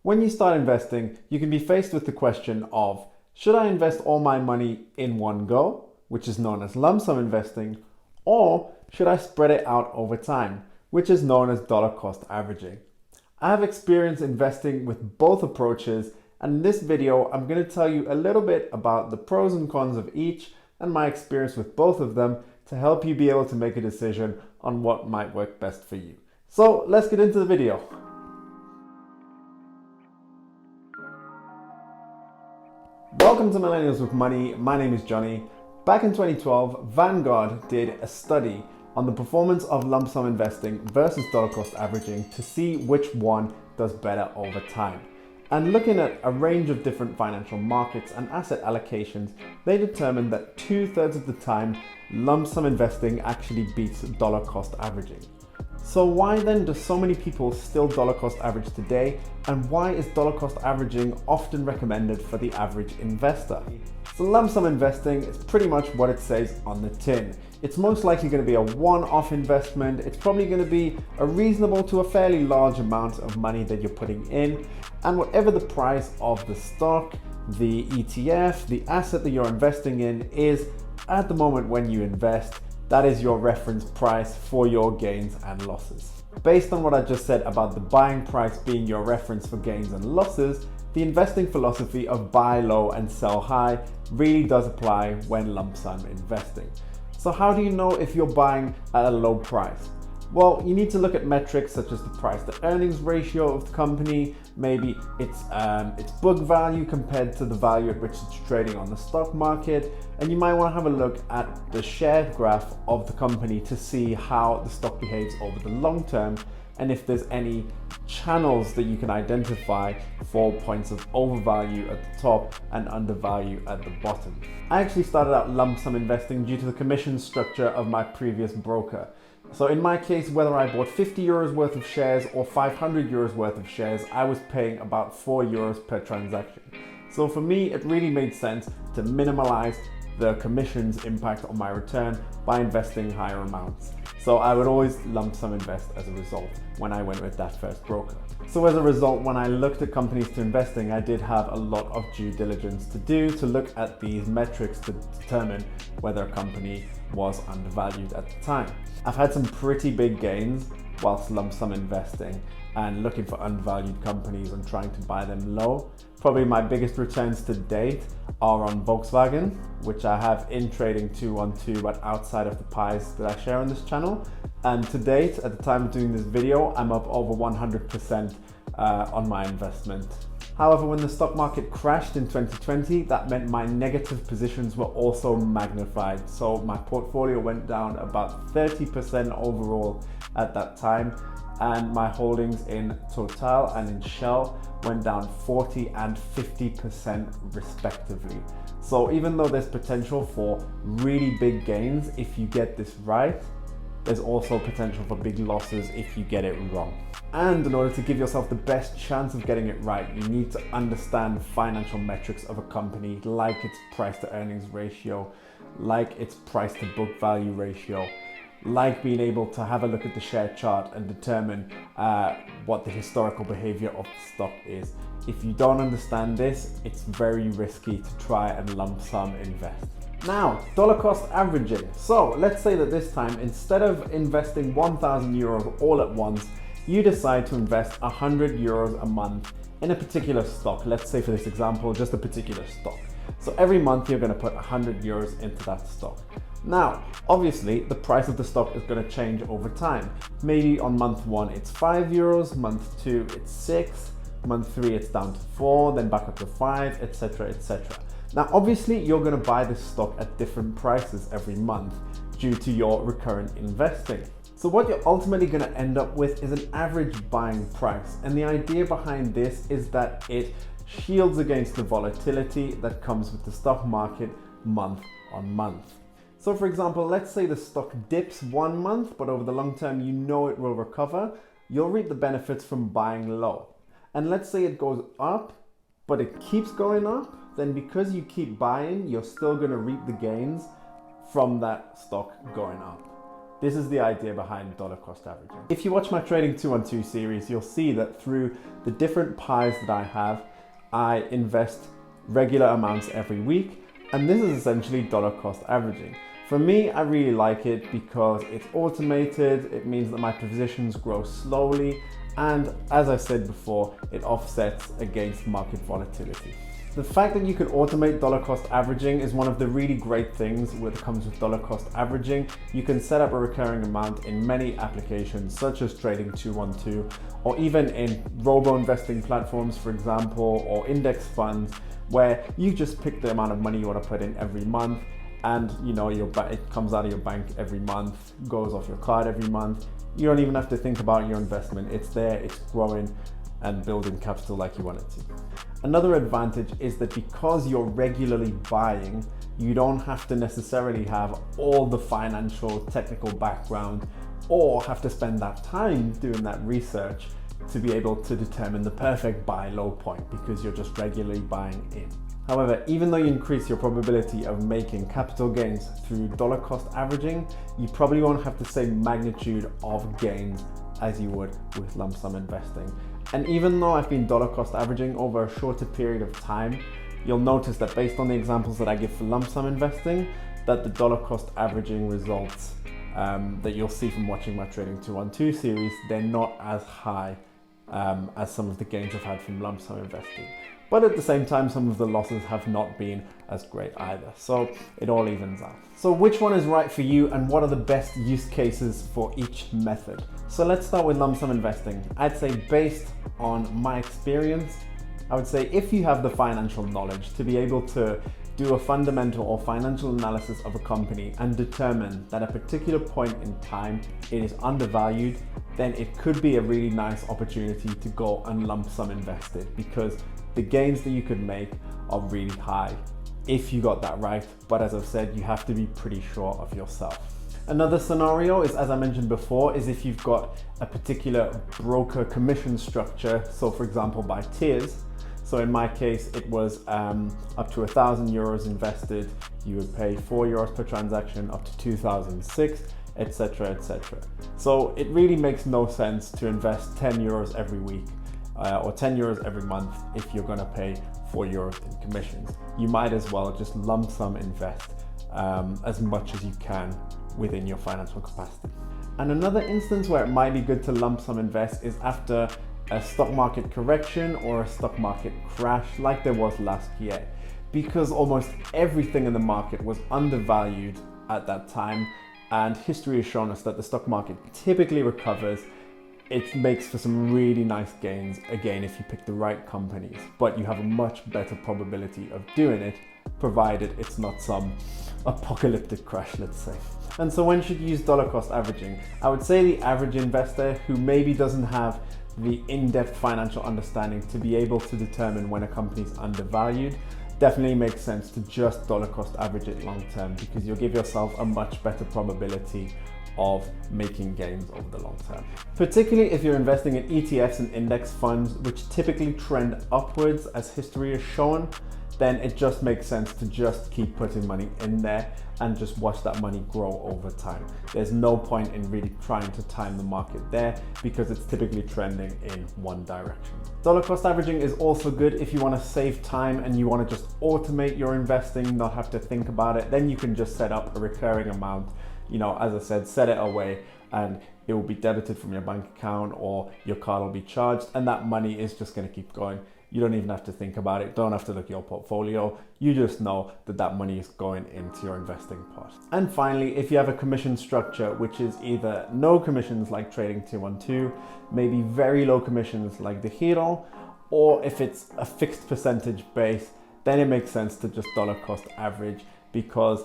When you start investing, you can be faced with the question of, should I invest all my money in one go, which is known as lump sum investing, or should I spread it out over time, which is known as dollar cost averaging? I have experience investing with both approaches, and in this video, I'm going to tell you a little bit about the pros and cons of each and my experience with both of them to help you be able to make a decision on what might work best for you. So let's get into the video. Welcome to Millennials with Money. My name is Johnny. Back in 2012, Vanguard did a study on the performance of lump sum investing versus dollar cost averaging to see which one does better over time. And looking at a range of different financial markets and asset allocations, they determined that 2/3 of the time, lump sum investing actually beats dollar cost averaging. So why then do so many people still dollar cost average today, and why is dollar cost averaging often recommended for the average investor? So lump sum investing is pretty much what it says on the tin. It's most likely going to be a one-off investment. It's probably going to be a reasonable to a fairly large amount of money that you're putting in, and whatever the price of the stock, the ETF, the asset that you're investing in is at the moment when you invest, that is your reference price for your gains and losses. Based on what I just said about the buying price being your reference for gains and losses, the investing philosophy of buy low and sell high really does apply when lump sum investing. So how do you know if you're buying at a low price? Well, you need to look at metrics such as the price to earnings ratio of the company, maybe its book value compared to the value at which it's trading on the stock market, and you might want to have a look at the share graph of the company to see how the stock behaves over the long term, and if there's any channels that you can identify for points of overvalue at the top and undervalue at the bottom. I actually started out lump sum investing due to the commission structure of my previous broker. So in my case, whether I bought 50 euros worth of shares or 500 euros worth of shares, I was paying about 4 euros per transaction. So for me, it really made sense to minimize the commission's impact on my return by investing higher amounts. So I would always lump sum invest as a result when I went with that first broker. So as a result, when I looked at companies to investing, I did have a lot of due diligence to do to look at these metrics to determine whether a company was undervalued at the time. I've had some pretty big gains whilst lump sum investing and looking for undervalued companies and trying to buy them low. Probably my biggest returns to date are on Volkswagen, which I have in trading 212, but outside of the pies that I share on this channel. And to date, at the time of doing this video, I'm up over 100% on my investment. However, when the stock market crashed in 2020, that meant my negative positions were also magnified. So my portfolio went down about 30% overall at that time, and my holdings in Total and in Shell went down 40 and 50% respectively. So even though there's potential for really big gains if you get this right, there's also potential for big losses if you get it wrong. And in order to give yourself the best chance of getting it right, you need to understand financial metrics of a company, like its price to earnings ratio, like its price to book value ratio, like being able to have a look at the share chart and determine what the historical behavior of the stock is. If you don't understand this, it's very risky to try and lump sum invest. Now, dollar cost averaging. So let's say that this time, instead of investing 1,000 euros all at once, you decide to invest 100 euros a month in a particular stock. Let's say for this example, just a particular stock. So every month you're going to put 100 euros into that stock. Now, obviously, the price of the stock is going to change over time. Maybe on month 1 it's 5 euros, month 2 it's 6, month 3 it's down to 4, then back up to 5, etc, etc. Now, obviously, you're going to buy this stock at different prices every month due to your recurrent investing. So what you're ultimately going to end up with is an average buying price. And the idea behind this is that it shields against the volatility that comes with the stock market month on month. So for example, let's say the stock dips 1 month, but over the long term, you know it will recover. You'll reap the benefits from buying low. And let's say it goes up, but it keeps going up, then because you keep buying, you're still going to reap the gains from that stock going up. This is the idea behind dollar cost averaging. If you watch my Trading 212 series, you'll see that through the different pies that I have, I invest regular amounts every week, and this is essentially dollar cost averaging. For me, I really like it because it's automated, it means that my positions grow slowly, and as I said before, it offsets against market volatility. The fact that you can automate dollar cost averaging is one of the really great things that comes with dollar cost averaging. You can set up a recurring amount in many applications such as Trading 212, or even in robo-investing platforms, for example, or index funds, where you just pick the amount of money you want to put in every month, and it comes out of your bank every month, goes off your card every month. You don't even have to think about your investment. It's there, it's growing and building capital like you want it to. Another advantage is that because you're regularly buying, you don't have to necessarily have all the financial technical background or have to spend that time doing that research to be able to determine the perfect buy low point, because you're just regularly buying in. However, even though you increase your probability of making capital gains through dollar cost averaging, you probably won't have the same magnitude of gains as you would with lump sum investing. And even though I've been dollar cost averaging over a shorter period of time, you'll notice that based on the examples that I give for lump sum investing, that the dollar cost averaging results that you'll see from watching my Trading 212 series, they're not as high as some of the gains I've had from lump sum investing. But at the same time, some of the losses have not been as great either. So it all evens out. So which one is right for you, and what are the best use cases for each method? So let's start with lump sum investing. I'd say based on my experience, I would say if you have the financial knowledge to be able to do a fundamental or financial analysis of a company and determine that at a particular point in time it is undervalued, then it could be a really nice opportunity to go and lump sum invest it, because the gains that you could make are really high if you got that right. But as I've said, you have to be pretty sure of yourself. Another scenario is, as I mentioned before, is if you've got a particular broker commission structure. So for example, by tiers. So in my case, it was up to 1,000 euros invested. You would pay 4 euros per transaction, up to 2006, etc., etc. So it really makes no sense to invest 10 euros every week or 10 euros every month if you're going to pay 4 euros in commissions. You might as well just lump sum invest as much as you can within your financial capacity. And another instance where it might be good to lump sum invest is after a stock market correction or a stock market crash like there was last year, because almost everything in the market was undervalued at that time, and history has shown us that the stock market typically recovers. It makes for some really nice gains, again, if you pick the right companies, but you have a much better probability of doing it, provided it's not some apocalyptic crash, let's say. And so when should you use dollar cost averaging? I would say the average investor who maybe doesn't have the in-depth financial understanding to be able to determine when a company is undervalued, definitely makes sense to just dollar cost average it long term, because you'll give yourself a much better probability of making gains over the long term. Particularly if you're investing in ETFs and index funds, which typically trend upwards as history has shown, then it just makes sense to just keep putting money in there and just watch that money grow over time. There's no point in really trying to time the market there, because it's typically trending in one direction. Dollar cost averaging is also good if you want to save time and you want to just automate your investing, not have to think about it. Then you can just set up a recurring amount. As I said, set it away and it will be debited from your bank account, or your card will be charged, and that money is just going to keep going. You don't even have to think about it, don't have to look at your portfolio. You just know that that money is going into your investing pot. And finally, if you have a commission structure, which is either no commissions like Trading 212, maybe very low commissions like DeGiro, or if it's a fixed percentage base, then it makes sense to just dollar cost average, because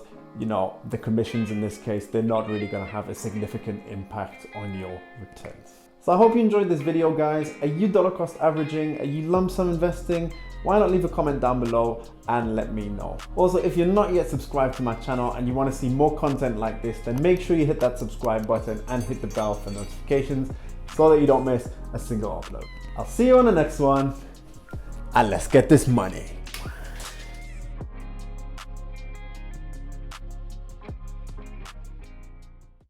the commissions in this case, they're not really going to have a significant impact on your returns. So I hope you enjoyed this video, guys. Are you dollar cost averaging? Are you lump sum investing? Why not leave a comment down below and let me know. Also, if you're not yet subscribed to my channel and you want to see more content like this, then make sure you hit that subscribe button and hit the bell for notifications so that you don't miss a single upload. I'll see you on the next one, and let's get this money.